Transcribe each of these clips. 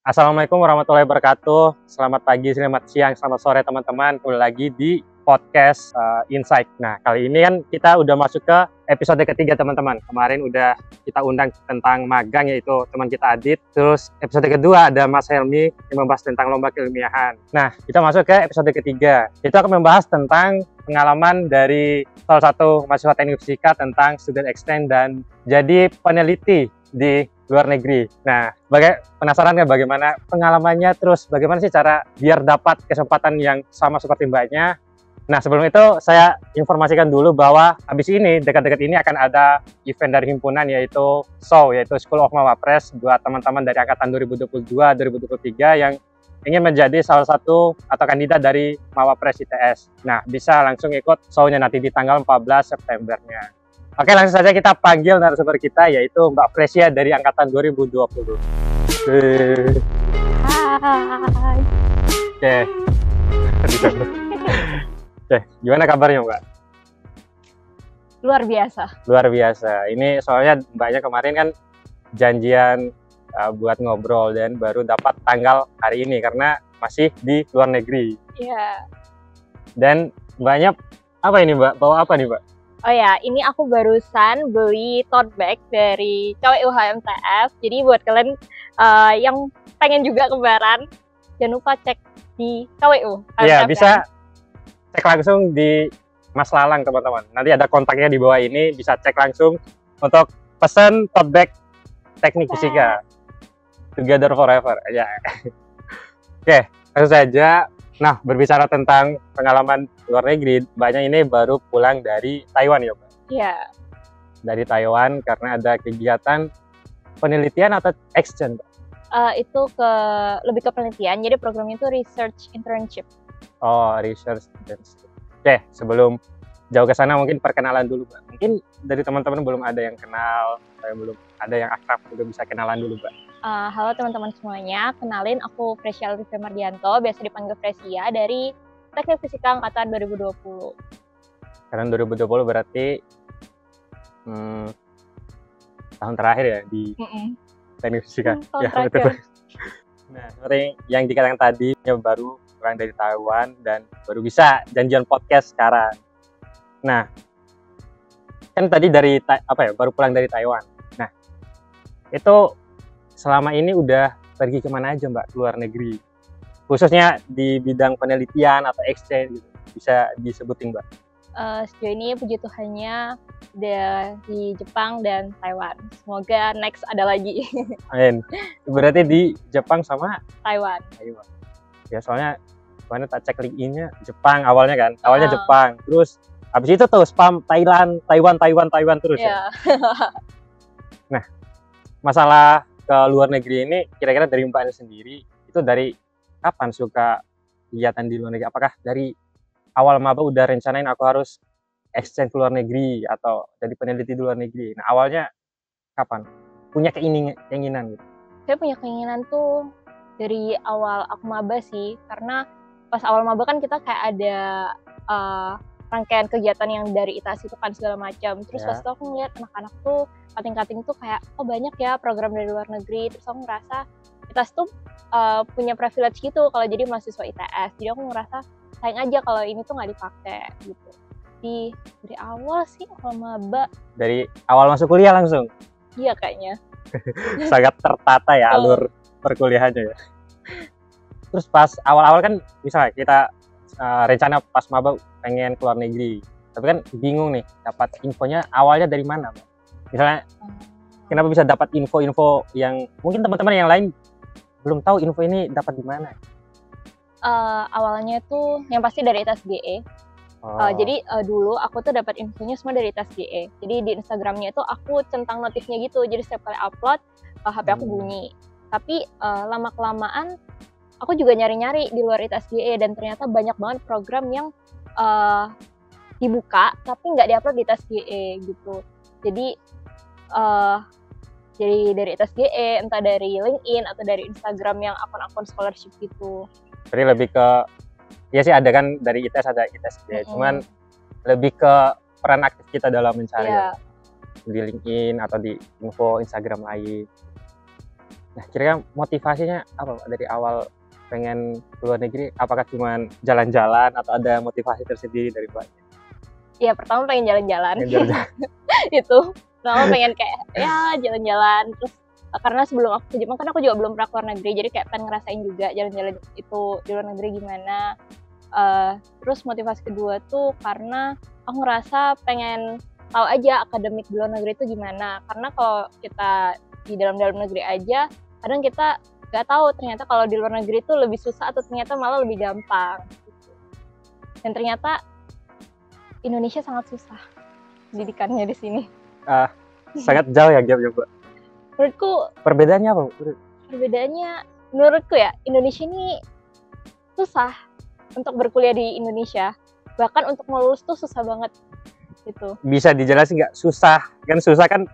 Assalamualaikum warahmatullahi wabarakatuh. Selamat pagi, selamat siang, selamat sore teman-teman. Kembali lagi di podcast Insight. Nah, kali ini kan kita udah masuk ke episode ketiga teman-teman. Kemarin udah kita undang tentang magang, yaitu teman kita Adit. Terus episode kedua ada Mas Helmi yang membahas tentang lomba keilmiahan. Nah, kita masuk ke episode ketiga. Itu akan membahas tentang pengalaman dari salah satu mahasiswa teknik fisika tentang student exchange dan jadi peneliti di luar negeri. Nah, penasaran kan bagaimana pengalamannya, terus bagaimana sih cara biar dapat kesempatan yang sama seperti mbaknya. Nah, sebelum itu saya informasikan dulu bahwa habis ini, dekat-dekat ini akan ada event dari himpunan, yaitu SOW, yaitu School of Mawapres, buat teman-teman dari angkatan 2022-2023 yang ingin menjadi salah satu atau kandidat dari Mawapres ITS. Nah, bisa langsung ikut SOW-nya nanti di tanggal 14 Septembernya. Oke, langsung saja kita panggil narasumber kita, yaitu Mbak Fresia dari angkatan 2020. Hai. Oke, gimana kabarnya Mbak? Luar biasa. Luar biasa. Ini soalnya Mbaknya kemarin kan janjian buat ngobrol dan baru dapat tanggal hari ini karena masih di luar negeri. Iya. Dan Mbaknya apa ini Mbak? Bawa apa nih Mbak? Oh ya, ini aku barusan beli tote bag dari KWU HMTF. Jadi buat kalian yang pengen juga kembaran, jangan lupa cek di KWU HMTF. Iya, bisa cek langsung di Mas Lalang teman-teman. Nanti ada kontaknya di bawah ini, bisa cek langsung untuk pesan tote bag teknik fisika. Together forever. Ya. Oke, langsung saja. Nah, berbicara tentang pengalaman luar negeri, Mbaknya ini baru pulang dari Taiwan ya, Mbak? Iya. Dari Taiwan karena ada kegiatan penelitian atau exchange, Mbak? Itu lebih ke penelitian, jadi programnya itu research internship. Oh, research internship. Oke, sebelum jauh ke sana mungkin perkenalan dulu, Mbak. Mungkin dari teman-teman belum ada yang kenal, belum ada yang akrab, juga bisa kenalan dulu, Mbak. Halo teman-teman semuanya, kenalin aku Fresia Alvifia Mardianto, biasa dipanggil Fresia dari Teknik Fisika Angkatan 2020. Karena 2020 berarti tahun terakhir ya di Teknik Fisika. Tahun Ya, terakhir. betul. Nah, seperti yang dikatakan tadi, baru pulang dari Taiwan dan baru bisa janjian podcast sekarang. Nah, kan tadi baru pulang dari Taiwan. Nah, itu selama ini udah pergi kemana aja Mbak, luar negeri? Khususnya di bidang penelitian atau exchange gitu. Bisa disebutin Mbak? Sejauh ini puji Tuhannya udah di Jepang dan Taiwan. Semoga next ada lagi. Amin. Berarti di Jepang sama Taiwan. Taiwan. Ya soalnya mana tak cek LinkedIn-nya Jepang awalnya kan. Awalnya Jepang. Terus habis itu tuh spam Thailand, Taiwan terus ya. Nah, masalah ke luar negeri ini kira-kira dari Mbaknya sendiri itu dari kapan suka kegiatan di luar negeri? Apakah dari awal maba udah rencanain aku harus exchange ke luar negeri atau jadi peneliti di luar negeri? Nah, awalnya kapan? Punya keinginan gitu? Saya punya keinginan tuh dari awal aku maba sih, karena pas awal maba kan kita kayak ada rangkaian kegiatan yang dari ITAS itu kan segala macam. Terus pas itu aku ngeliat anak-anak tuh kating-kating tuh kayak, oh banyak ya program dari luar negeri. Terus aku ngerasa ITAS tuh punya privilege gitu kalau jadi mahasiswa ITS. Jadi aku ngerasa sayang aja kalau ini tuh nggak dipakai gitu. Dari awal sih awal maba. Dari awal masuk kuliah langsung? Iya kayaknya. Sangat tertata ya alur perkuliahannya ya. Terus pas awal-awal kan misalnya kita rencana pas maba pengen keluar negeri, tapi kan bingung nih dapat infonya awalnya dari mana, Mbak? Misalnya kenapa bisa dapat info-info yang mungkin teman-teman yang lain belum tahu info ini dapat di mana? Awalnya tuh yang pasti dari ITAS GE. Jadi dulu aku tuh dapat infonya semua dari ITAS GE. Jadi di Instagramnya itu aku centang notifnya gitu. Jadi setiap kali upload HP aku bunyi. Tapi lama-kelamaan aku juga nyari-nyari di luar ITAS GE dan ternyata banyak banget program yang dibuka tapi nggak diupload di ITAS GE gitu. Jadi dari ITAS GE, entah dari LinkedIn atau dari Instagram yang akun-akun scholarship gitu. Jadi lebih ke, ya sih ada kan dari ITS ada ITS GE, cuman lebih ke peran aktif kita dalam mencari di LinkedIn atau di info Instagram lain. Nah, kira-kira motivasinya apa Mbak, dari awal pengen ke luar negeri? Apakah cuma jalan-jalan atau ada motivasi tersendiri dari Mbak? Ya pertama pengen jalan-jalan. Pengen jalan-jalan. Itu pertama pengen kayak ya jalan-jalan, terus karena sebelum aku ke Jepang kan aku juga belum pernah ke luar negeri, jadi kayak pengen ngerasain juga jalan-jalan itu di luar negeri gimana. Terus motivasi kedua tuh karena aku ngerasa pengen tahu aja akademik di luar negeri itu gimana, karena kalau kita di dalam negeri aja kadang kita nggak tahu ternyata kalau di luar negeri itu lebih susah atau ternyata malah lebih gampang gitu. Dan ternyata Indonesia sangat susah pendidikannya di sini. Sangat jauh ya gapnya Mbak. Menurutku Perbedaannya apa? perbedaannya, menurutku ya Indonesia ini susah untuk berkuliah di Indonesia, bahkan untuk lulus tuh susah banget gitu. Bisa dijelasin nggak? Susah kan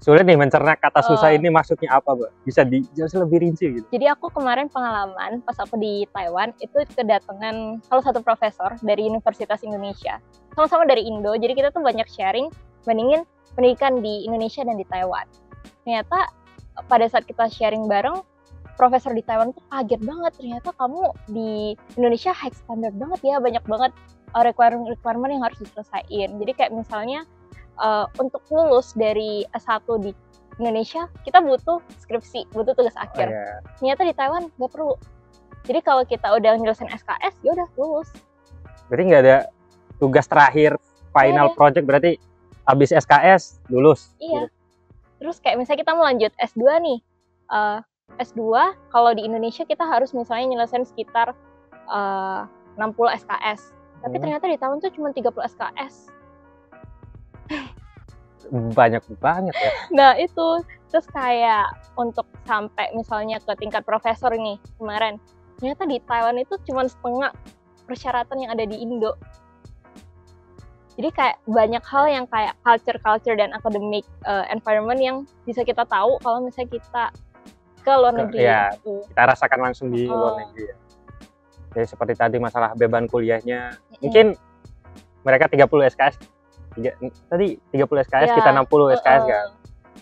sulit nih mencerna kata susah ini maksudnya apa Mbak? Bisa dijelasin lebih rinci gitu. Jadi aku kemarin pengalaman pas aku di Taiwan itu kedatangan salah satu profesor dari Universitas Indonesia, sama-sama dari Indo, jadi kita tuh banyak sharing bandingin pendidikan di Indonesia dan di Taiwan. Ternyata pada saat kita sharing bareng, profesor di Taiwan tuh kaget banget, ternyata kamu di Indonesia high standard banget ya, banyak banget requirement yang harus diselesaikan. Jadi kayak misalnya untuk lulus dari S1 di Indonesia, kita butuh skripsi, butuh tugas akhir. Ternyata di Taiwan nggak perlu. Jadi kalau kita udah nyelesain SKS, ya udah lulus. Berarti nggak ada tugas terakhir, final project, berarti habis SKS lulus. Iya. Terus kayak misalnya kita mau lanjut S2 nih, S2 kalau di Indonesia kita harus misalnya nyelesain sekitar 60 SKS, tapi ternyata di Taiwan tuh cuma 30 SKS. Banyak banget ya. Nah itu, terus kayak untuk sampai misalnya ke tingkat profesor nih kemarin, ternyata di Taiwan itu cuma setengah persyaratan yang ada di Indo. Jadi kayak banyak hal yang kayak culture dan academic environment yang bisa kita tahu kalau misalnya kita ke luar negeri. Ya, kita rasakan langsung di luar negeri ya. Jadi seperti tadi masalah beban kuliahnya, mungkin mereka 30 SKS, tadi 30 SKS, kita 60 SKS kan.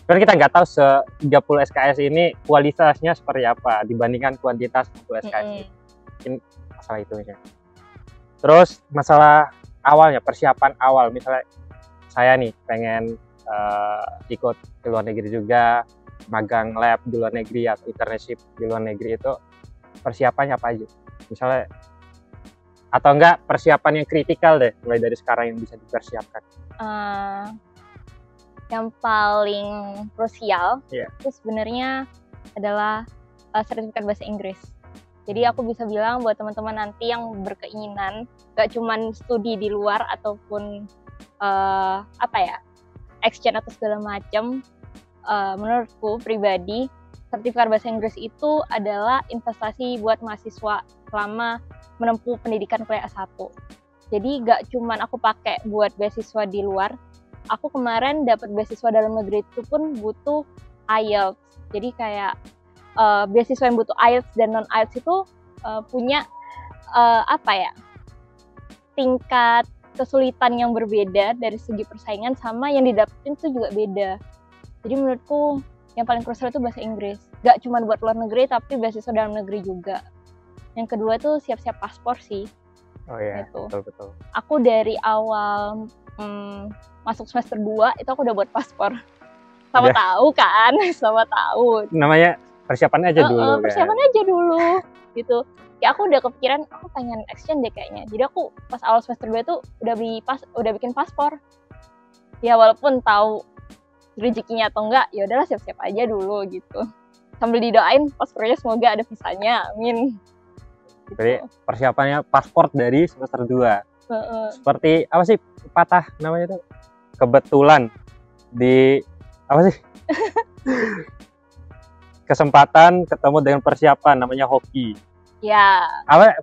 Karena kita nggak tahu 30 SKS ini kualitasnya seperti apa dibandingkan kuantitas 60 SKS. Mungkin masalah itu ya. Terus masalah awalnya, persiapan awal, misalnya saya nih pengen ikut ke luar negeri juga, magang lab di luar negeri atau internship di luar negeri, itu persiapannya apa aja? Misalnya, atau enggak persiapan yang kritikal deh, mulai dari sekarang yang bisa dipersiapkan. Yang paling krusial itu sebenarnya adalah sertifikat bahasa Inggris. Jadi aku bisa bilang buat teman-teman nanti yang berkeinginan gak cuman studi di luar ataupun exchange atau segala macam, menurutku pribadi sertifikat bahasa Inggris itu adalah investasi buat mahasiswa selama menempuh pendidikan kuliah S1. Jadi gak cuman aku pakai buat beasiswa di luar, aku kemarin dapat beasiswa dalam negeri itu pun butuh IELTS. Jadi kayak beasiswa yang butuh IELTS dan non IELTS itu punya tingkat kesulitan yang berbeda dari segi persaingan, sama yang didapetin itu juga beda. Jadi menurutku yang paling krusial itu bahasa Inggris. Gak cuma buat luar negeri, tapi beasiswa dalam negeri juga. Yang kedua tuh siap-siap paspor sih. Oh iya, gitu. betul. Aku dari awal masuk semester 2 itu aku udah buat paspor. Sama tahu kan, sama tahu. Namanya persiapannya aja dulu. Persiapannya aja dulu gitu. Ya aku udah kepikiran aku pengen exchange deh kayaknya. Jadi aku pas awal semester 2 tuh udah bikin paspor. Ya walaupun tahu rezekinya atau enggak, ya udahlah siap-siap aja dulu gitu. Sambil didoain paspornya semoga ada visanya. Amin. Gitu. Jadi persiapannya paspor dari semester 2. Seperti apa sih patah namanya tuh? Kebetulan di apa sih? Kesempatan ketemu dengan persiapan, namanya hoki. Ya.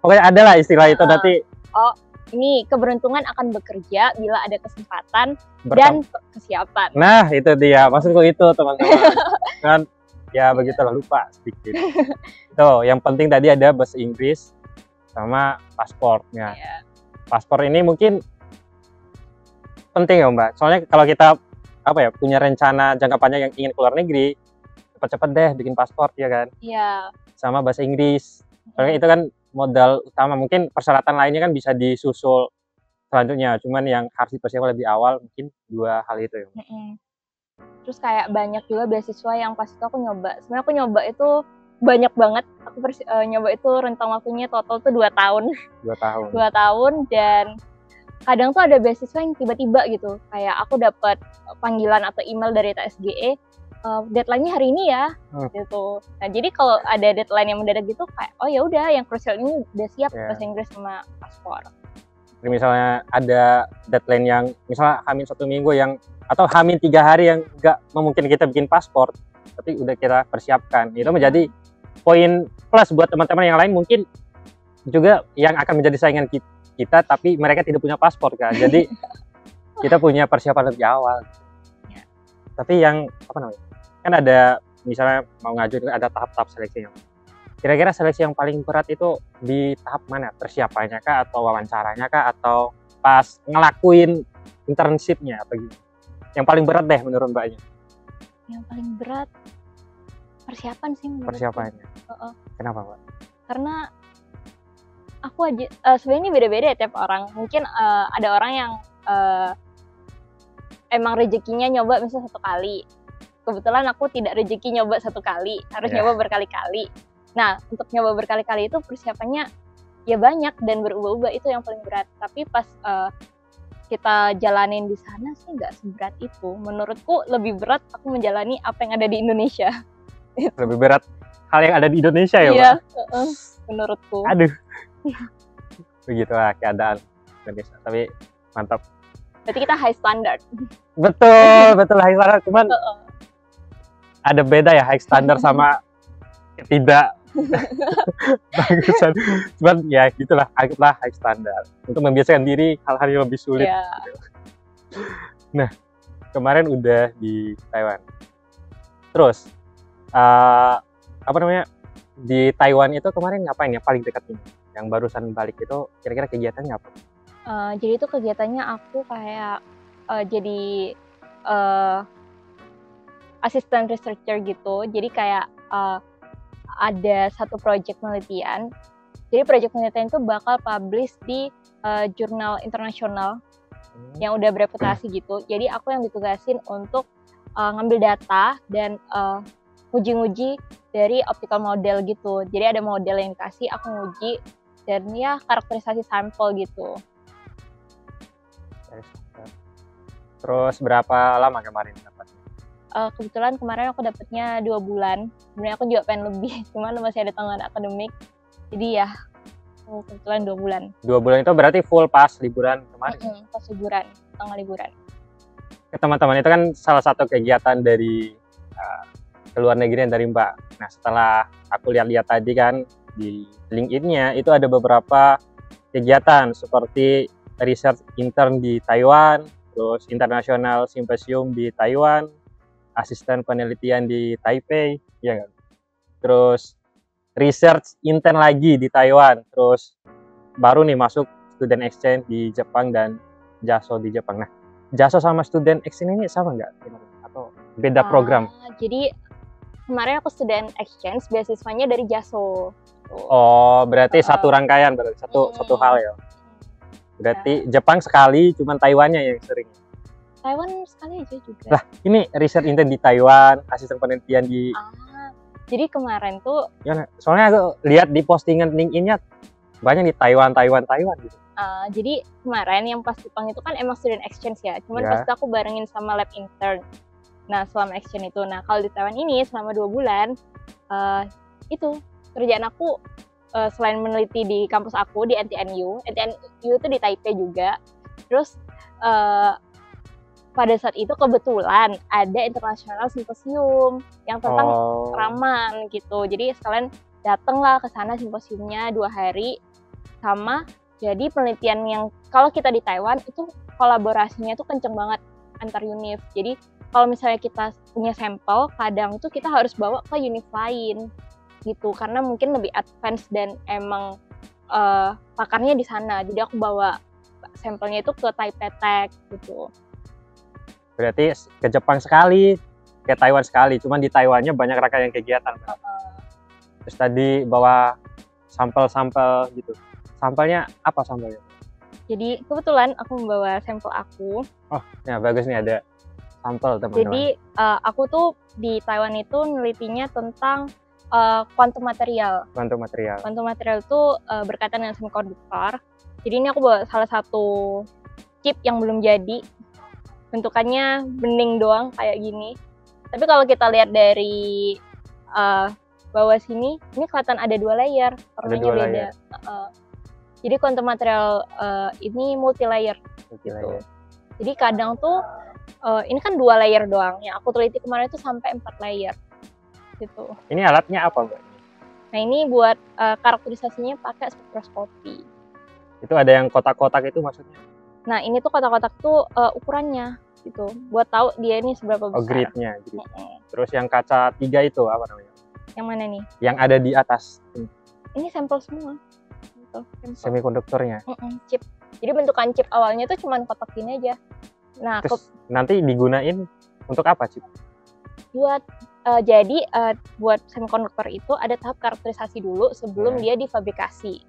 Pokoknya ada lah istilah itu nanti. Oh, ini keberuntungan akan bekerja bila ada kesempatan dan kesiapan. Nah, itu dia. Maksudku itu, teman-teman. Kan ya begitulah, lupa sedikit. Tuh, yang penting tadi ada bahasa Inggris sama paspornya. Yeah. Paspor ini mungkin penting ya Mbak. Soalnya kalau kita punya rencana jangka panjang yang ingin keluar negeri, cepet-cepet deh bikin paspor ya kan. Iya. Sama bahasa Inggris. Soalnya itu kan modal utama. Mungkin persyaratan lainnya kan bisa disusul selanjutnya. Cuman yang harus dipersiapkan lebih awal mungkin 2 hal itu ya. Terus kayak banyak juga beasiswa yang pas itu aku nyoba. Sebenarnya aku nyoba itu banyak banget. Aku nyoba itu rentang waktunya total tuh 2 tahun. 2 tahun. 2 tahun, dan kadang tuh ada beasiswa yang tiba-tiba gitu. Kayak aku dapat panggilan atau email dari TSGE, deadline-nya hari ini ya, gitu. Nah, jadi kalau ada deadline yang mendadak gitu kayak oh ya udah yang krusial ini udah siap, bahasa Inggris sama paspor. Jadi misalnya ada deadline yang misalnya Hamin 1 minggu yang atau Hamin 3 hari yang nggak memungkinkan kita bikin paspor, tapi udah kita persiapkan. Itu menjadi poin plus buat teman-teman yang lain mungkin juga yang akan menjadi saingan kita, tapi mereka tidak punya paspor kan. Jadi kita punya persiapan lebih awal. Tapi yang apa namanya? Kan ada misalnya mau ngajuin ada tahap-tahap seleksinya. Kira-kira seleksi yang paling berat itu di tahap mana? Persiapannya kah atau wawancaranya kah atau pas ngelakuin internship-nya atau gimana? Yang paling berat deh menurut Mbaknya. Yang paling berat persiapan sih menurutku. Persiapannya. Kenapa, Mbak? Karena aku aja sebenarnya ini beda-beda ya tiap orang. Mungkin ada orang yang emang rezekinya nyoba misalnya 1 kali. Kebetulan aku tidak rezeki nyoba 1 kali, harus nyoba berkali-kali. Nah, untuk nyoba berkali-kali itu persiapannya ya banyak dan berubah-ubah, itu yang paling berat. Tapi pas kita jalanin di sana sih nggak seberat itu. Menurutku lebih berat aku menjalani apa yang ada di Indonesia. Lebih berat hal yang ada di Indonesia ya, Iya, Mbak? menurutku. Aduh. Begitulah keadaan Indonesia. Tapi mantap. Berarti kita high standard. Betul high standard. Cuman ada beda ya high standard sama tidak bagusan. Cuman ya gitulah, anggaplah high standard untuk membiasakan diri hal-hal yang lebih sulit. Nah, kemarin udah di Taiwan. Terus apa namanya, di Taiwan itu kemarin ngapain ya paling dekat ini? Yang barusan balik itu kira-kira kegiatannya apa? Jadi itu kegiatannya aku kayak jadi asisten researcher gitu. Jadi kayak ada satu project penelitian. Jadi project penelitian itu bakal publish di jurnal internasional yang udah bereputasi gitu. Jadi aku yang ditugasin untuk ngambil data dan nguji-nguji dari optical model gitu. Jadi ada model yang dikasih, aku nguji dan ya karakterisasi sampel gitu. Terus berapa lama kemarin dapatnya? Kebetulan kemarin aku dapatnya 2 bulan. Sebenarnya aku juga pengen lebih, cuman masih ada tanggungan akademik. Jadi ya, kebetulan 2 bulan. 2 bulan itu berarti full pas liburan kemarin? Pas liburan, tengah liburan. Teman-teman itu kan salah satu kegiatan dari ke luar negeri dari Mbak. Nah, setelah aku lihat-lihat tadi kan di LinkedIn-nya itu ada beberapa kegiatan seperti research intern di Taiwan, terus international symposium di Taiwan, asisten penelitian di Taipei, ya kan? Terus research intern lagi di Taiwan, terus baru nih masuk student exchange di Jepang dan JASO di Jepang. Nah, JASO sama student exchange ini sama nggak? Atau beda program? Jadi kemarin aku student exchange, beasiswanya dari JASO. Oh, berarti satu rangkaian, berarti satu hal ya? Berarti Jepang sekali, cuman Taiwannya yang sering. Taiwan sekali aja juga. Lah, ini research intern di Taiwan, asisten penelitian di... Jadi kemarin tuh... Ya, soalnya aku lihat di postingan LinkedIn-nya banyak di Taiwan gitu. Jadi kemarin yang pas Jepang itu kan emang student exchange ya, cuman pas itu aku barengin sama lab intern. Nah, selama exchange itu. Nah, kalau di Taiwan ini selama 2 bulan, itu kerjaan aku selain meneliti di kampus aku di NTNU itu di Taipei juga. Terus pada saat itu kebetulan ada international symposium yang tentang raman gitu. Jadi sekalian datanglah ke sana simposiumnya 2 hari, sama jadi penelitian yang kalau kita di Taiwan itu kolaborasinya tuh kenceng banget antar univ. Jadi kalau misalnya kita punya sampel, kadang tuh kita harus bawa ke univ lain gitu, karena mungkin lebih advance dan emang pakarnya di sana. Jadi aku bawa sampelnya itu ke Taipei Tech gitu. Berarti ke Jepang sekali, ke Taiwan sekali, cuman di Taiwannya banyak rangkaian kegiatan. Terus tadi bawa sampel-sampel gitu. Sampelnya apa sampelnya? Jadi kebetulan aku membawa sampel aku. Oh, ya bagus nih ada sampel teman-teman. Jadi aku tuh di Taiwan itu nelitinya tentang kuantum material. Kuantum material. Kuantum material itu berkaitan dengan semikonduktor. Jadi ini aku bawa salah satu chip yang belum jadi. Bentukannya bening doang kayak gini. Tapi kalau kita lihat dari bawah sini, ini kelihatan ada 2 layer. Warnanya beda. Jadi kuantum material ini multi layer. Gitu. Jadi kadang tuh ini kan 2 layer doang. Yang aku teliti kemarin itu sampai 4 layer. Gitu. Ini alatnya apa, Mbak? Nah, ini buat karakterisasinya pakai spektroskopi. Itu ada yang kotak-kotak itu maksudnya? Nah, ini tuh kotak-kotak tuh ukurannya gitu. Buat tahu dia ini seberapa besar. Oh, gridnya. Grid. Terus yang kaca 3 itu apa namanya? Yang mana nih? Yang ada di atas. Ini sampel semua. Gitu, semikonduktornya. Chip. Jadi bentukan chip awalnya tuh cuma kotak gini aja. Nah, terus nanti digunain untuk apa, Chip? Buat buat semikonduktor itu ada tahap karakterisasi dulu sebelum dia difabrikasi.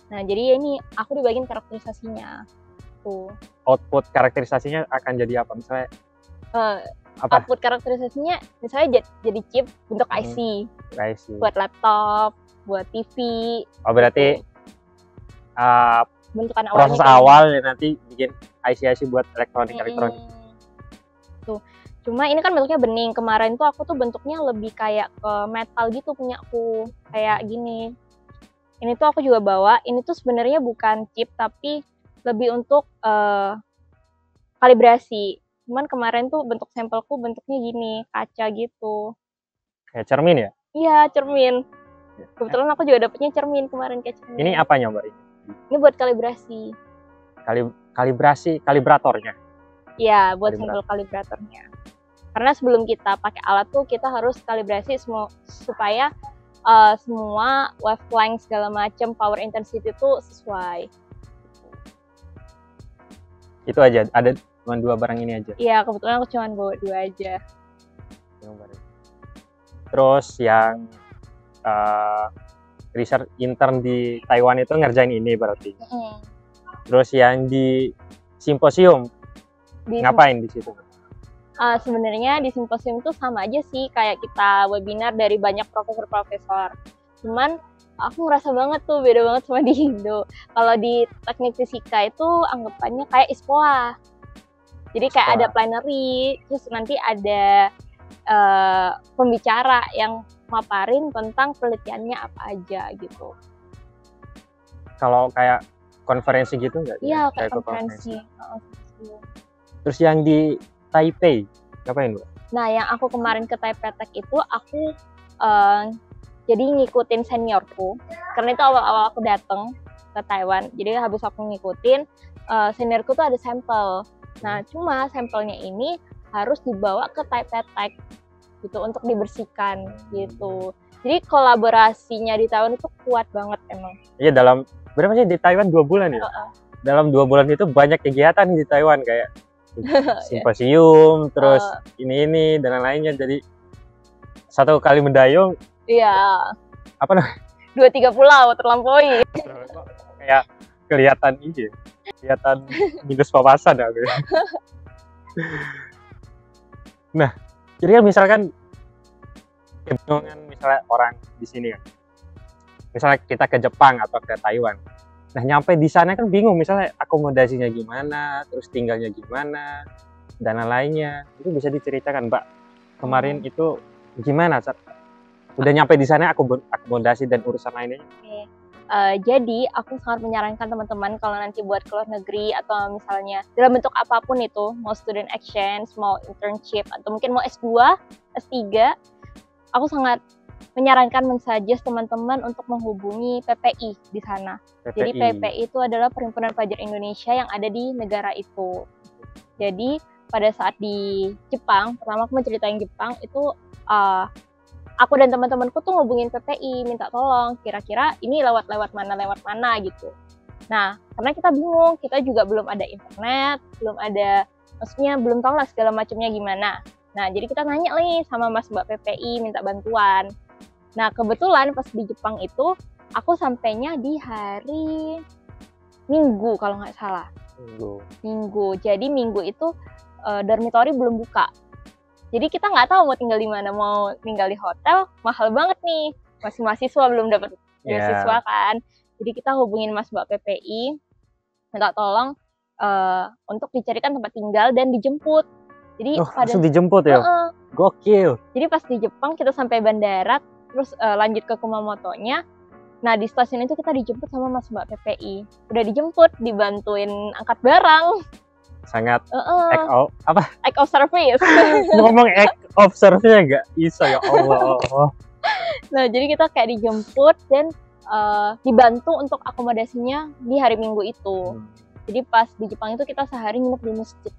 Nah, jadi ini aku di bagian karakterisasinya. Tuh. Output karakterisasinya akan jadi apa? Misalnya apa? Output karakterisasinya misalnya jadi chip bentuk IC. Buat laptop, buat TV. Oh, berarti gitu. Bentukan proses awal ya nanti bikin IC buat elektronik. Tuh. Cuma ini kan bentuknya bening. Kemarin tuh aku tuh bentuknya lebih kayak ke metal gitu punya aku. Kayak gini. Ini tuh aku juga bawa. Ini tuh sebenarnya bukan chip tapi lebih untuk kalibrasi. Cuman kemarin tuh bentuk sampelku bentuknya gini, kaca gitu. Kayak cermin ya? Iya, cermin. Kebetulan aku juga dapetnya cermin kemarin kayak cermin. Ini apanya, Mbak? Ini buat kalibrasi. Kalibratornya? Iya, buat sampel kalibratornya. Karena sebelum kita pakai alat tuh kita harus kalibrasi supaya semua wavelength segala macam power intensity itu sesuai. Itu aja, ada cuma 2 barang ini aja? Iya, kebetulan aku cuma bawa 2 aja. Terus yang research intern di Taiwan itu ngerjain ini berarti? Terus yang di simposium, ngapain di situ? Sebenarnya di simposium itu sama aja sih kayak kita webinar dari banyak profesor-profesor. Cuman aku ngerasa banget tuh beda banget sama di Indo. Kalau di teknik fisika itu anggapannya kayak ISPOA. Jadi kayak ada plenary, terus nanti ada pembicara yang maparin tentang penelitiannya apa aja gitu. Kalau kayak konferensi gitu nggak? Iya, kayak konferensi. Terus yang di Taipei, ngapain, Mbak? Nah, yang aku kemarin ke Taipei Tech itu aku jadi ngikutin seniorku. Karena itu awal-awal aku datang ke Taiwan. Jadi habis aku ngikutin, seniorku tuh ada sampel. Nah, cuma sampelnya ini harus dibawa ke Taipei Tech gitu untuk dibersihkan gitu. Jadi kolaborasinya di Taiwan itu kuat banget emang. Iya, dalam berapa sih di Taiwan 2 bulan ya? Dalam 2 bulan itu banyak kegiatan di Taiwan kayak simposium, terus ini dan lainnya. Jadi 1 kali mendayung. Iya. Apa namanya? 2-3 pulau terlampaui. Kayak kelihatan ini, kelihatan minus wawasan ya. Nah, jadi kan misalkan kebingungan misalnya orang di sini kan. Misalnya kita ke Jepang atau ke Taiwan. Nah, nyampe di sana kan bingung misalnya akomodasinya gimana, terus tinggalnya gimana, dan lainnya. Itu bisa diceritakan, Mbak. Kemarin itu gimana saat udah nyampe di sana akomodasi dan urusan lainnya? Jadi aku sangat menyarankan teman-teman kalau nanti buat ke luar negeri atau misalnya dalam bentuk apapun itu, mau student exchange, mau internship, atau mungkin mau S2, S3, aku sangat menyarankan mensuggest teman-teman untuk menghubungi PPI di sana. Jadi PPI itu adalah Perhimpunan Pelajar Indonesia yang ada di negara itu. Jadi pada saat di Jepang, pertama aku menceritain Jepang itu aku dan teman-temanku tuh ngubungin PPI, minta tolong, kira-kira ini lewat mana gitu. Nah, karena kita bingung, kita juga belum ada internet, belum ada, maksudnya belum tahu lah segala macamnya gimana. Nah, jadi kita nanya nih sama Mas Mbak PPI minta bantuan. Nah, kebetulan pas di Jepang itu aku sampainya di hari Minggu kalau nggak salah. Minggu. Jadi Minggu itu dormitory belum buka. Jadi kita nggak tahu mau tinggal di mana, mau tinggal di hotel, mahal banget nih. Masih mahasiswa belum dapat beasiswa kan. Jadi kita hubungin Mas Mbak PPI, minta tolong untuk dicarikan tempat tinggal dan dijemput. Jadi langsung dijemput ya? Gokil. Jadi pas di Jepang kita sampai bandara, terus lanjut ke Kumamoto-nya. Nah di stasiun itu kita dijemput sama Mas Mbak PPI. Udah dijemput, dibantuin angkat barang. Sangat act of service. Ngomong act of service nggak bisa ya Allah. Nah jadi kita kayak dijemput dan dibantu untuk akomodasinya di hari Minggu itu. Jadi pas di Jepang itu kita sehari nginep di masjid.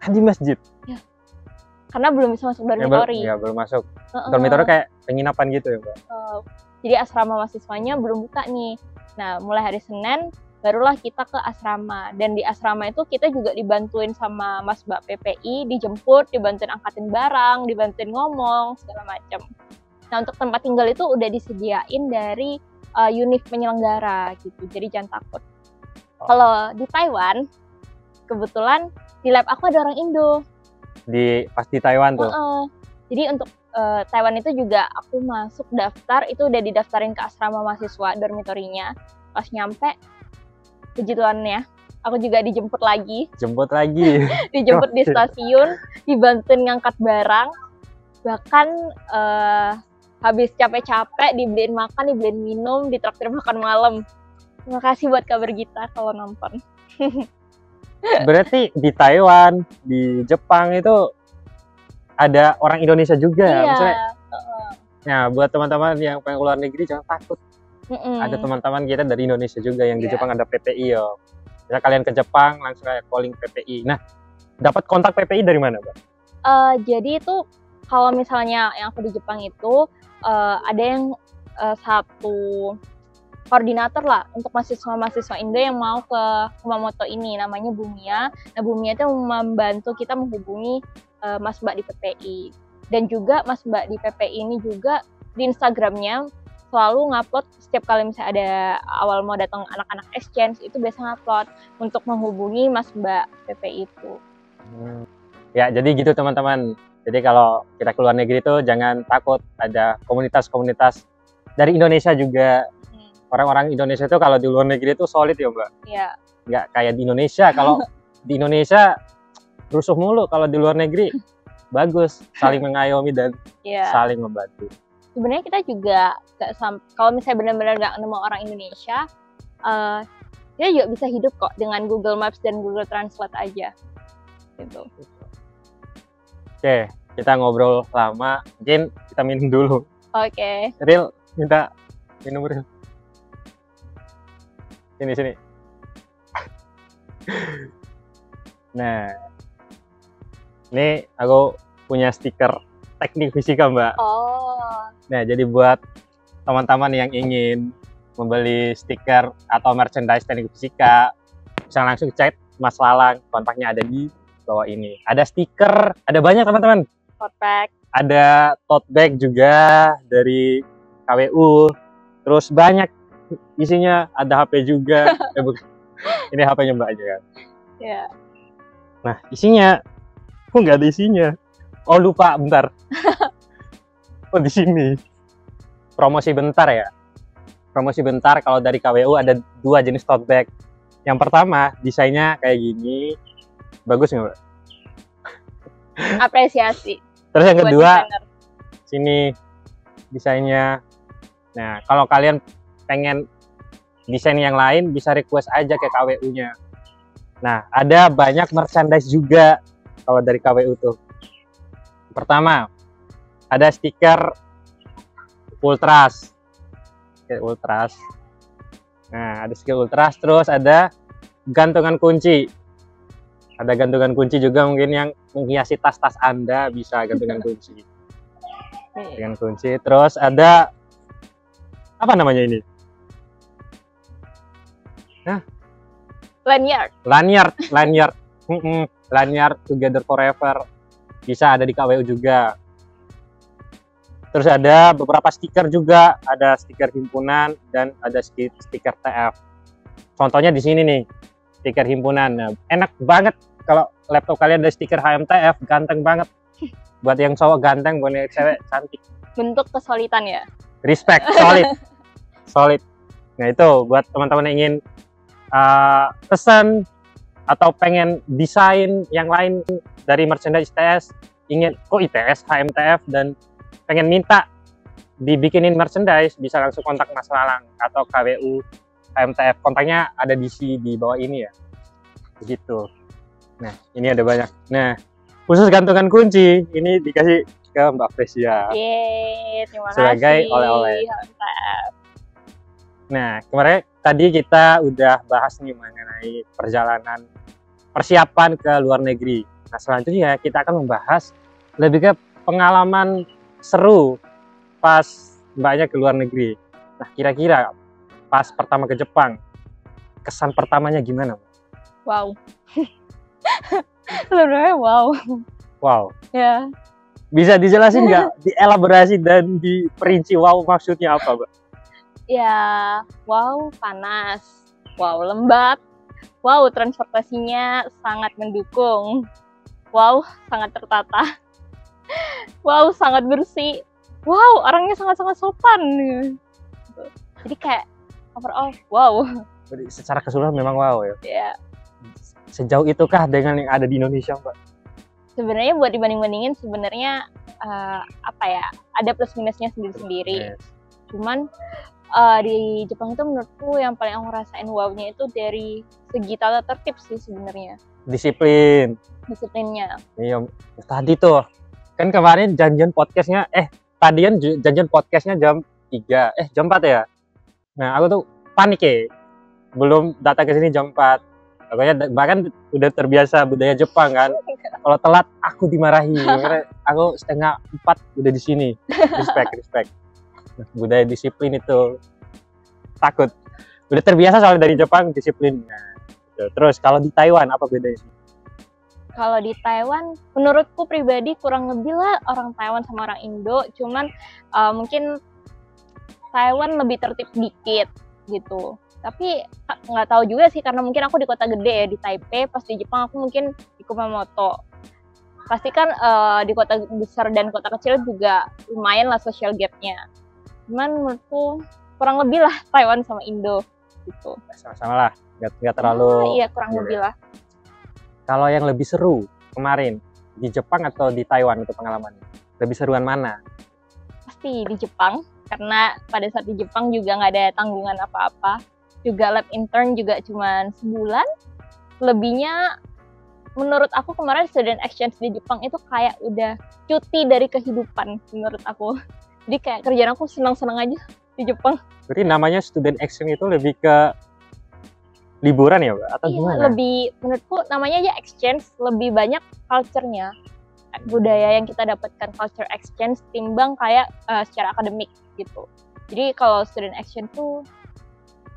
Di masjid? Ya. Karena belum bisa masuk dormitory. Ya belum masuk. Dormitory kayak penginapan gitu ya Mbak? Jadi asrama mahasiswanya belum buka nih. Nah mulai hari Senin barulah kita ke asrama. Dan di asrama itu kita juga dibantuin sama Mas Mbak PPI, dijemput, dibantuin angkatin barang, dibantuin ngomong, segala macam. Nah untuk tempat tinggal itu udah disediain dari unit penyelenggara gitu, jadi jangan takut. Kalau di Taiwan, kebetulan di lab aku ada orang Indo. Pas di Taiwan tuh? Jadi untuk Taiwan itu juga aku masuk daftar, itu udah didaftarin ke asrama mahasiswa dormitorinya. Pas nyampe, puji Tuhannya, aku juga dijemput lagi. Dijemput di stasiun, dibantuin ngangkat barang, bahkan habis capek-capek dibeliin makan, dibeliin minum, ditraktir makan malam. Terima kasih buat Kabar Gita kalau nonton. Berarti di Taiwan, di Jepang itu ada orang Indonesia juga. Iya. Maksudnya, nah buat teman-teman yang pengen keluar negeri jangan takut. Ada teman-teman kita dari Indonesia juga yang di Jepang ada PPI ya. Bisa kalian ke Jepang langsung kayak calling PPI. Nah, dapat kontak PPI dari mana, Mbak? Jadi itu kalau misalnya yang aku di Jepang itu ada yang satu koordinator lah untuk mahasiswa-mahasiswa Indo yang mau ke Kumamoto ini, namanya Bumia. Nah, Bumia itu membantu kita menghubungi Mas Mbak di PPI. Dan juga Mas Mbak di PPI ini juga di Instagramnya selalu ngupload setiap kali misalnya ada awal mau datang anak-anak exchange, itu biasa ngupload untuk menghubungi Mas Mbak PPI itu. Ya, jadi gitu teman-teman. Jadi kalau kita keluar negeri itu jangan takut, ada komunitas-komunitas dari Indonesia juga. Orang-orang Indonesia itu kalau di luar negeri itu solid ya Mbak? Iya. Nggak kayak di Indonesia. Kalau di Indonesia rusuh mulu, kalau di luar negeri bagus, saling mengayomi dan saling membantu. Sebenarnya kita juga kalau misalnya benar-benar nggak nemu orang Indonesia, kita juga bisa hidup kok dengan Google Maps dan Google Translate aja. Gitu. Oke, kita ngobrol lama, mungkin kita minum dulu. Oke. Ril, minta minum Ril. Sini. Nah, ini aku punya stiker teknik fisika Mbak. Nah, jadi buat teman-teman yang ingin membeli stiker atau merchandise teknik fisika, bisa langsung chat Mas Lalang, kontaknya ada di bawah ini. Ada stiker, ada banyak teman-teman. Tote bag. Ada tote bag juga dari KWU. Terus banyak isinya, ada HP juga. Ini HP-nya Mbak aja kan. Iya. Nah, isinya nggak ada isinya. Oh, lupa, bentar. Oh, di sini. Promosi bentar ya. Promosi bentar, kalau dari KWU ada 2 jenis tote bag. Yang pertama, desainnya kayak gini. Bagus nggak, Mbak? Apresiasi. Terus yang kedua, sini desainnya. Nah, kalau kalian pengen desain yang lain, bisa request aja ke KWU-nya. Nah, ada banyak merchandise juga kalau dari KWU tuh. Pertama, ada stiker Ultras. Ultras. Nah, ada stiker Ultras, terus ada gantungan kunci. Ada gantungan kunci juga mungkin yang menghiasi tas-tas Anda, bisa gantungan kunci. Gantungan kunci. Terus ada apa namanya ini? Nah, lanyard. Lanyard Together Forever. bisa ada di KWU juga. Terus ada beberapa stiker juga, ada stiker himpunan dan ada stiker TF. Contohnya di sini nih, stiker himpunan. Nah, enak banget kalau laptop kalian ada stiker HMTF, ganteng banget. Buat yang cowok ganteng, buat yang cewek cantik. Bentuk kesolidan ya. Respect, solid, solid. Nah itu buat teman-teman yang ingin pesan atau pengen desain yang lain dari merchandise ITS, ingin kok ITS, HMTF dan pengen minta dibikinin merchandise, bisa langsung kontak Mas Lalang atau KWU HMTF. Kontaknya ada di bawah ini ya. Begitu. Nah, ini ada banyak. Nah, khusus gantungan kunci ini dikasih ke Mbak Fresia. Yeay, terima sebagai kasih. oleh-oleh. HMTF. Nah, kemarin tadi kita udah bahas nih mengenai perjalanan persiapan ke luar negeri. Nah, selanjutnya kita akan membahas lebih ke pengalaman seru pas Mbaknya ke luar negeri. Nah, kira-kira pas pertama ke Jepang, kesan pertamanya gimana? Wow. Sebenarnya wow. Wow. Ya. Bisa dijelasin nggak, dielaborasi dan diperinci wow maksudnya apa, Mbak? Ya, wow panas. Wow lembab. Wow transportasinya sangat mendukung. Wow sangat tertata. Wow sangat bersih. Wow orangnya sangat-sangat sopan. Jadi kayak overall wow. Jadi secara keseluruhan memang wow ya. Ya. Sejauh itukah dengan yang ada di Indonesia, Mbak? Sebenarnya buat dibanding-bandingin sebenarnya apa ya, ada plus minusnya sendiri-sendiri. Yes. Cuman di Jepang itu menurutku yang paling aku rasain wow-nya itu dari segi tata tertib sih sebenarnya. Disiplin. Disiplinnya. Iya, tadi tuh kan kemarin janjian podcastnya, janjian podcastnya jam 3, jam 4 ya. Nah, aku tuh panik ya, belum datang ke sini jam 4. Pokoknya bahkan udah terbiasa budaya Jepang kan. Kalau telat aku dimarahi. Karena aku setengah 4 udah di sini. Respect. Nah, budaya disiplin itu takut. Udah terbiasa soalnya dari Jepang disiplinnya. Terus kalau di Taiwan apa bedanya? Kalau di Taiwan, menurutku pribadi kurang lebih lah orang Taiwan sama orang Indo. Cuman mungkin Taiwan lebih tertib dikit gitu. Tapi nggak tahu juga sih karena mungkin aku di kota gede ya di Taipei. Pas di Jepang aku mungkin di Kumamoto. Pasti kan di kota besar dan kota kecil juga lumayan lah social gap-nya. Cuman menurutku kurang lebih lah Taiwan sama Indo gitu. Sama-sama lah, nggak terlalu. Iya kurang lebih lah. Kalau yang lebih seru kemarin di Jepang atau di Taiwan itu pengalamannya? Lebih seruan mana? Pasti di Jepang karena pada saat di Jepang juga nggak ada tanggungan apa-apa. Juga lab intern juga cuma sebulan. Lebihnya menurut aku kemarin student exchange di Jepang itu kayak udah cuti dari kehidupan menurut aku. Jadi kayak kerjaan aku senang-senang aja di Jepang. Berarti namanya student exchange itu lebih ke liburan ya, Mbak? Atau iya, gimana? Lebih menurutku namanya aja exchange, lebih banyak culture-nya. Budaya yang kita dapatkan culture exchange timbang kayak secara akademik gitu. Jadi kalau student exchange tuh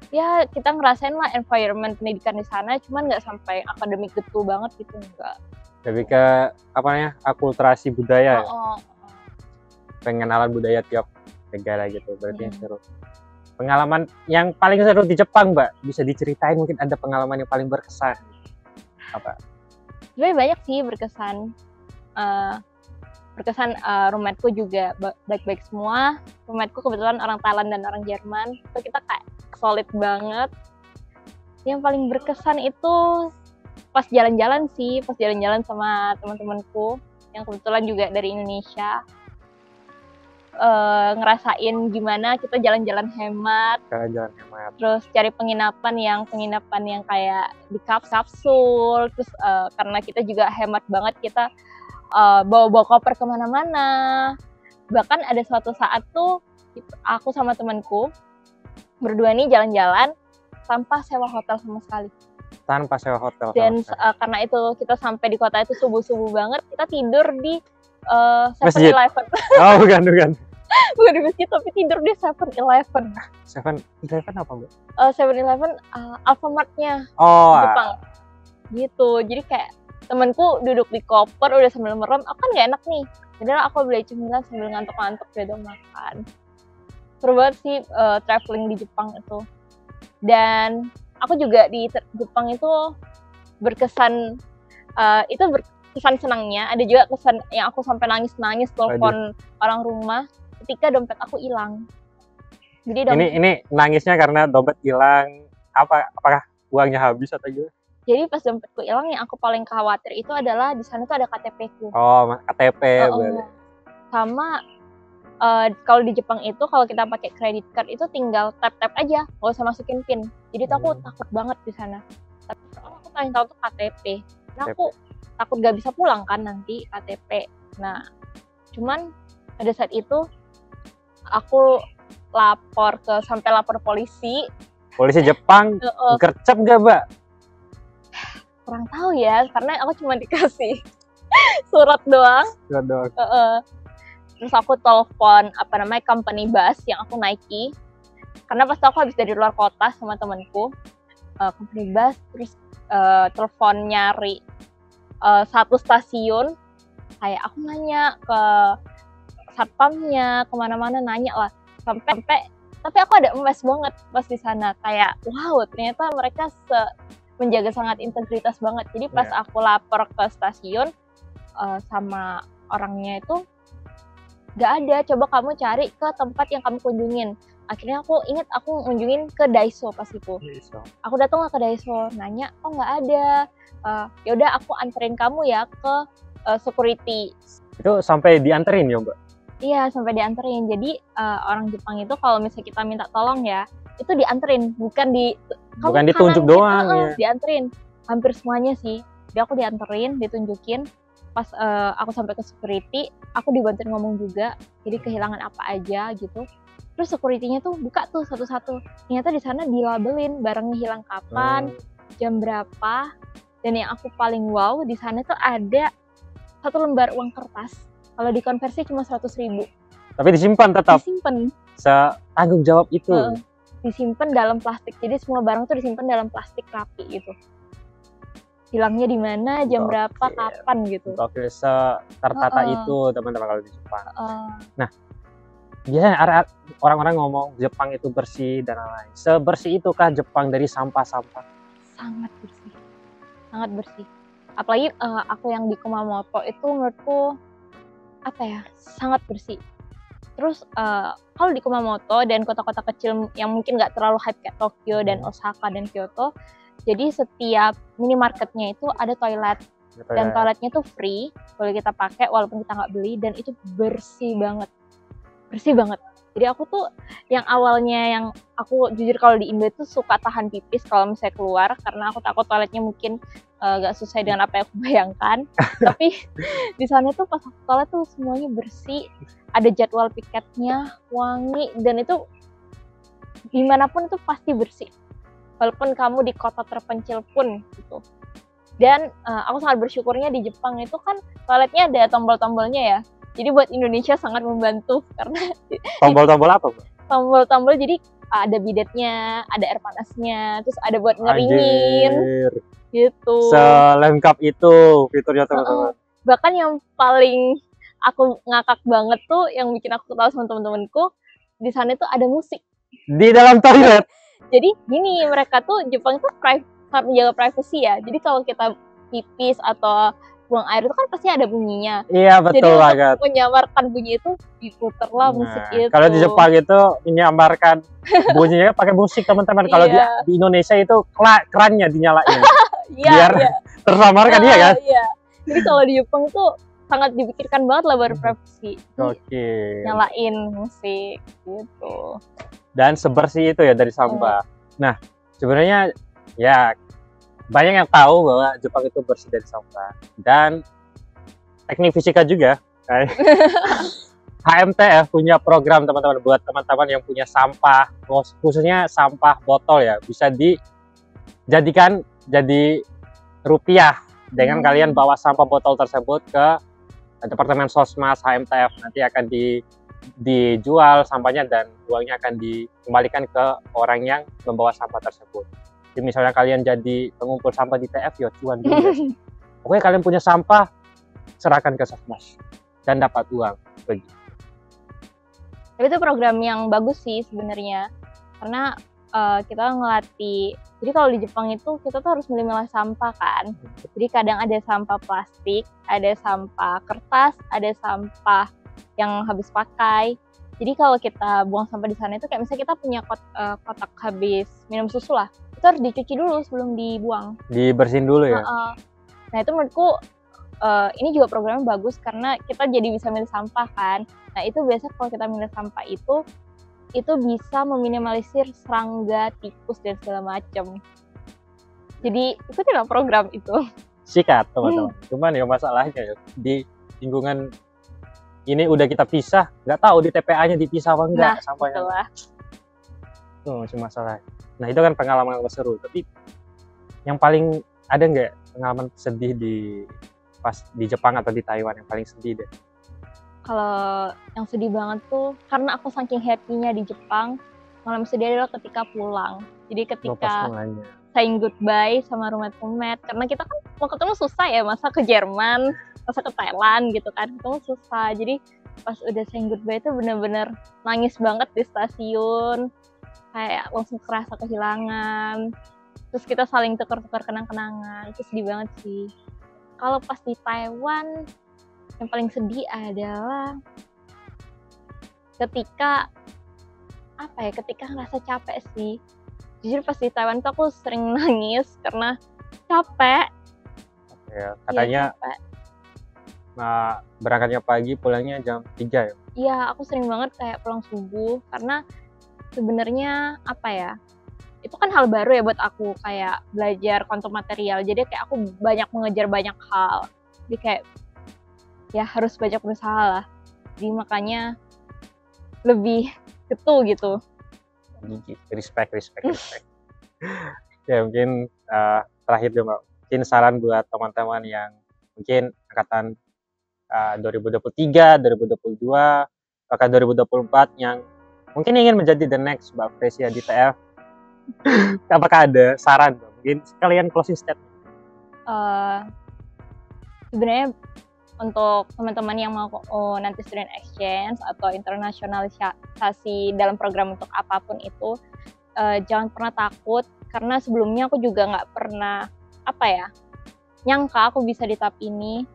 ya kita ngerasain lah environment pendidikan di sana, cuman nggak sampai akademik gitu banget gitu, enggak. Lebih ke apa namanya, akulturasi budaya. Pengenalan budaya tiap negara gitu, berarti seru. Pengalaman yang paling seru di Jepang, Mbak, bisa diceritain mungkin ada pengalaman yang paling berkesan apa? Sebenarnya banyak sih berkesan. Roommate-ku juga baik-baik semua. Roommate-ku kebetulan orang Thailand dan orang Jerman. Itu kita kayak solid banget. Yang paling berkesan itu pas jalan-jalan sih, pas jalan-jalan sama teman-temanku yang kebetulan juga dari Indonesia. Ngerasain gimana kita jalan-jalan hemat. Terus cari penginapan yang kayak di kapsul. Terus karena kita juga hemat banget, kita bawa koper kemana-mana. Bahkan ada suatu saat tuh aku sama temanku berdua nih jalan-jalan tanpa sewa hotel sama sekali. Tanpa sewa hotel. Dan karena itu kita sampai di kota itu subuh-subuh banget, kita tidur di 7-Eleven. Oh bukan. Bukan di masjid tapi tidur di 7-Eleven. 7-Eleven apa, Mbak? 7-Eleven Alfamart-nya Oh, Jepang. Gitu. Jadi kayak temanku duduk di koper udah sambil merem, aku kan nggak enak nih. Jadi aku beli cemilan sambil ngantuk-ngantuk gitu makan. Seru banget sih traveling di Jepang itu. Dan aku juga di Jepang itu berkesan, itu berkesan senangnya, ada juga kesan yang aku sampai nangis-nangis telepon orang rumah ketika dompet aku hilang. Jadi ini nangisnya karena dompet hilang, apakah uangnya habis atau gimana? Jadi pas dompetku hilang yang aku paling khawatir itu adalah di sana tuh ada KTP-ku. Oh, KTP berarti. Sama kalau di Jepang itu kalau kita pakai credit card itu tinggal tap aja, nggak usah masukin PIN. Jadi tuh aku takut banget di sana. Tapi aku paling tahu tuh KTP. Nah aku takut gak bisa pulang kan nanti KTP. Nah cuman pada saat itu aku sampai lapor polisi. Polisi Jepang gercep gak, Mbak? Kurang tahu ya, karena aku cuma dikasih surat doang. Terus aku telepon company bus yang aku naiki, karena pas aku habis dari luar kota sama temanku, company bus. Terus telepon nyari satu stasiun, kayak aku nanya ke satpamnya, kemana-mana nanya lah, sampai tapi aku ada emes banget pas di sana, kayak wow ternyata mereka menjaga sangat integritas banget. Jadi pas aku lapor ke stasiun sama orangnya itu nggak ada, coba kamu cari ke tempat yang kamu kunjungin. Akhirnya aku inget aku kunjungin ke Daiso pas itu. Aku datang ke Daiso, nanya, oh nggak ada. Yaudah aku anterin kamu ya ke security. Itu sampai dianterin ya, Mbak? Iya, sampai dianterin. Jadi orang Jepang itu kalau misalnya kita minta tolong ya, itu dianterin, bukan ditunjuk doang ya. Dianterin hampir semuanya sih. Jadi aku dianterin, ditunjukin. Pas aku sampai ke security, aku dibantuin ngomong juga, jadi kehilangan apa aja gitu. Terus security-nya tuh buka tuh satu-satu. Ternyata di sana dilabelin barangnya hilang kapan, jam berapa. Dan yang aku paling wow di sana tuh ada satu lembar uang kertas. Kalau dikonversi cuma 100.000. Tapi disimpan tetap. Disimpan. Tanggung jawab itu. Disimpan dalam plastik. Jadi semua barang tuh disimpan dalam plastik rapi gitu. Hilangnya di mana, jam berapa, kapan gitu. Oke, tertata itu teman-teman kalau di Jepang. Nah, biasanya orang-orang ngomong Jepang itu bersih dan lain-lain. Sebersih itukah Jepang dari sampah-sampah? Sangat bersih, sangat bersih. Apalagi aku yang di Kumamoto itu menurutku sangat bersih. Terus kalau di Kumamoto dan kota-kota kecil yang mungkin nggak terlalu hype kayak Tokyo dan Osaka dan Kyoto, jadi setiap minimarketnya itu ada toilet. Dan toiletnya tuh free, boleh kita pakai walaupun kita nggak beli, dan itu bersih banget. Jadi aku tuh yang awalnya yang aku jujur kalau di Indo itu suka tahan pipis kalau misalnya keluar, karena aku takut toiletnya mungkin nggak sesuai dengan apa yang aku bayangkan. Tapi di sana tuh pas aku toilet tuh semuanya bersih, ada jadwal piketnya, wangi, dan itu dimanapun itu pasti bersih. Walaupun kamu di kota terpencil pun gitu. Dan aku sangat bersyukurnya di Jepang itu kan toiletnya ada tombol-tombolnya ya. Jadi buat Indonesia sangat membantu karena tombol-tombol apa, Mbak? Tombol-tombol jadi ada bidetnya, ada air panasnya, terus ada buat ngeringin. Gitu. Selengkap itu fiturnya teman-teman. Bahkan yang paling aku ngakak banget tuh yang bikin aku ketawa sama teman-temanku, di sana tuh ada musik di dalam toilet. Jadi gini, mereka tuh Jepang tuh sangat menjaga privasi ya. Jadi kalau kita pipis atau buang air itu kan pasti ada bunyinya. Iya, betul banget. Untuk menyamarkan bunyi itu diputerlah musik itu. Kalau di Jepang itu menyamarkan bunyinya pakai musik teman-teman. Kalau di Indonesia itu kerannya dinyalain. Biar tersamarkan ya kan? Iya. Jadi kalau di Jepang tuh sangat dipikirkan banget lah berprivasi. Oke. Nyalain musik gitu. Dan sebersih itu ya dari sampah. Nah, sebenarnya ya banyak yang tahu bahwa Jepang itu bersih dari sampah. Dan teknik fisika juga. HMTF punya program teman-teman buat teman-teman yang punya sampah, khususnya sampah botol ya, bisa dijadikan jadi rupiah dengan kalian bawa sampah botol tersebut ke Departemen Sosmas HMTF. Nanti akan dijual sampahnya dan uangnya akan dikembalikan ke orang yang membawa sampah tersebut. Jadi misalnya kalian jadi pengumpul sampah di TF, ya cuan juga. Pokoknya kalian punya sampah, serahkan ke Satmas dan dapat uang. Begitu. Tapi itu program yang bagus sih sebenarnya, karena kita ngelatih. Jadi kalau di Jepang itu kita tuh harus memilah sampah kan. Jadi kadang ada sampah plastik, ada sampah kertas, ada sampah yang habis pakai. Jadi kalau kita buang sampah di sana itu kayak misalnya kita punya kotak habis minum susu lah, itu harus dicuci dulu sebelum dibuang. Dibersihin dulu ya. Nah itu menurutku ini juga programnya bagus karena kita jadi bisa milih sampah kan. Nah itu biasanya kalau kita milih sampah itu bisa meminimalisir serangga, tikus dan segala macam. Jadi ikutilah program itu. Sikat teman-teman. Cuman ya masalahnya ya, di lingkungan ini udah kita pisah, nggak tahu di TPA-nya dipisah apa enggak sampahnya. Itulah. Itu masih masalah. Nah itu kan pengalaman seru. Tapi yang paling ada nggak pengalaman sedih pas di Jepang atau di Taiwan yang paling sedih deh? Kalau yang sedih banget tuh karena aku saking happy-nya di Jepang, malam sedih adalah ketika pulang. Jadi ketika saying goodbye sama roommate, karena kita kan mau ketemu susah ya, masa ke Jerman, masa ke Thailand gitu kan, ketemu susah. Jadi pas udah saying goodbye itu bener-bener nangis banget di stasiun, kayak langsung kerasa kehilangan. Terus kita saling tukar-tukar kenang-kenangan, itu sedih banget sih. Kalau pas di Taiwan, yang paling sedih adalah ketika ngerasa capek sih. Jujur pas di Taiwan tuh aku sering nangis karena capek. Ya, katanya capek. Nah, berangkatnya pagi, pulangnya jam 3 ya? Iya, aku sering banget kayak pulang subuh karena sebenarnya itu kan hal baru ya buat aku, kayak belajar konten material. Jadi kayak aku banyak mengejar banyak hal. Jadi kayak ya harus banyak berusaha lah. Jadi makanya lebih gitu. Respect. Ya mungkin terakhir deh Mbak, mungkin saran buat teman-teman yang mungkin angkatan 2023, 2022, bahkan 2024 yang mungkin ingin menjadi the next Mbak Fresia di TF. Apakah ada saran Mbak? Mungkin sekalian closing statement. Sebenarnya untuk teman-teman yang mau nanti student exchange atau internasionalisasi dalam program untuk apapun itu, jangan pernah takut, karena sebelumnya aku juga nggak pernah nyangka aku bisa di tahap ini.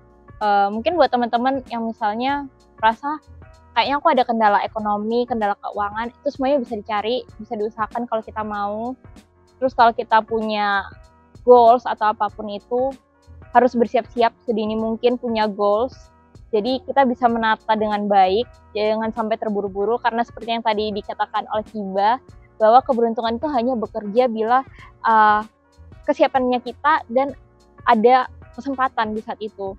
Mungkin buat teman-teman yang misalnya merasa kayaknya aku ada kendala ekonomi, kendala keuangan, itu semuanya bisa dicari, bisa diusahakan kalau kita mau. Terus kalau kita punya goals atau apapun itu, harus bersiap-siap sedini mungkin punya goals. Jadi kita bisa menata dengan baik, jangan sampai terburu-buru, karena seperti yang tadi dikatakan oleh Kiba, bahwa keberuntungan itu hanya bekerja bila kesiapannya kita dan ada kesempatan di saat itu.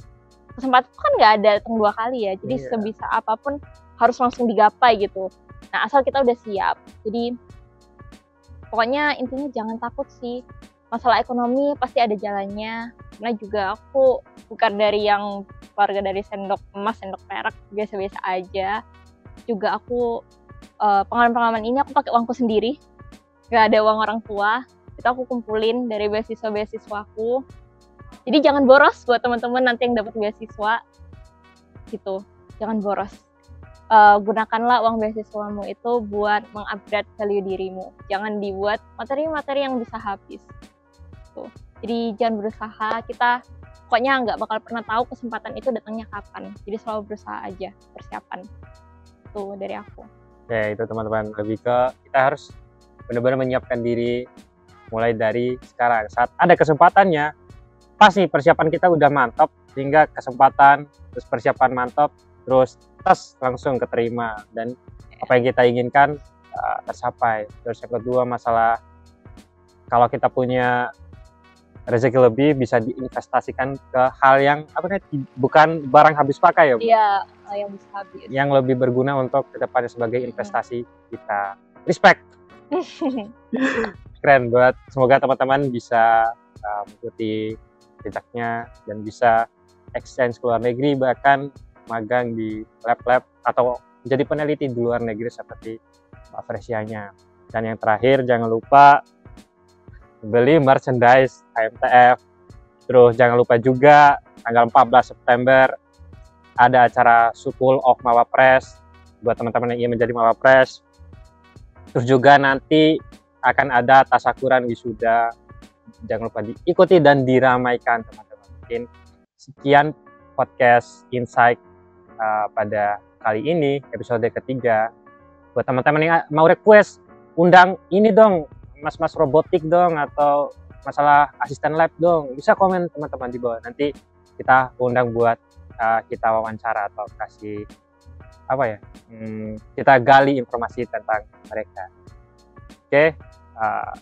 Kesempatan itu kan nggak ada dua kali ya, jadi sebisa apapun harus langsung digapai gitu. Nah asal kita udah siap. Jadi pokoknya intinya jangan takut sih. Masalah ekonomi pasti ada jalannya, karena juga aku bukan dari yang keluarga dari sendok emas, sendok perak, biasa-biasa aja. Juga aku pengalaman-pengalaman ini aku pakai uangku sendiri, gak ada uang orang tua, itu aku kumpulin dari beasiswa-beasiswaku. Jadi jangan boros buat teman-teman nanti yang dapat beasiswa, gitu, jangan boros. Gunakanlah uang beasiswamu itu buat mengupgrade value dirimu, jangan dibuat materi-materi yang bisa habis. Jadi jangan berusaha, kita pokoknya nggak bakal pernah tahu kesempatan itu datangnya kapan. Jadi selalu berusaha aja, persiapan. Itu dari aku. Ya itu teman-teman, lebih ke kita harus benar-benar menyiapkan diri mulai dari sekarang. Saat ada kesempatannya, pasti persiapan kita udah mantap, sehingga kesempatan, terus persiapan mantap, terus tes langsung keterima, dan apa yang kita inginkan tercapai. Terus yang kedua, masalah kalau kita punya rezeki lebih, bisa diinvestasikan ke hal yang bukan barang habis pakai ya Bu? Iya, yang bisa habis. Yang lebih berguna untuk kedepannya sebagai investasi kita. Respect. Keren buat, semoga teman-teman bisa mengikuti jejaknya dan bisa exchange ke luar negeri, bahkan magang di lab-lab atau menjadi peneliti di luar negeri seperti Mbak Fresianya. Dan yang terakhir, jangan lupa beli merchandise HMTF, Terus jangan lupa juga tanggal 14 September ada acara School of Mawapres buat teman-teman yang ingin menjadi Mawapres. Terus juga nanti akan ada tasyakuran wisuda. Jangan lupa diikuti dan diramaikan teman-teman. Mungkin sekian podcast Insight pada kali ini, episode ketiga. Buat teman-teman yang mau request, undang ini dong, mas-mas robotik dong, atau masalah asisten lab dong, bisa komen teman-teman di bawah. Nanti kita undang buat kita wawancara atau kasih apa ya, kita gali informasi tentang mereka. Oke,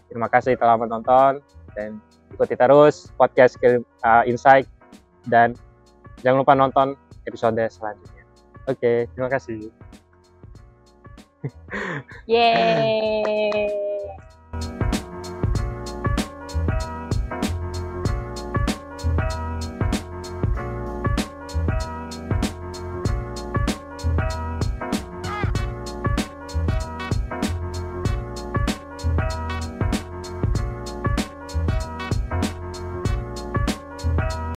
terima kasih telah menonton dan ikuti terus podcast Insight dan jangan lupa nonton episode selanjutnya. Oke, terima kasih. Yeay.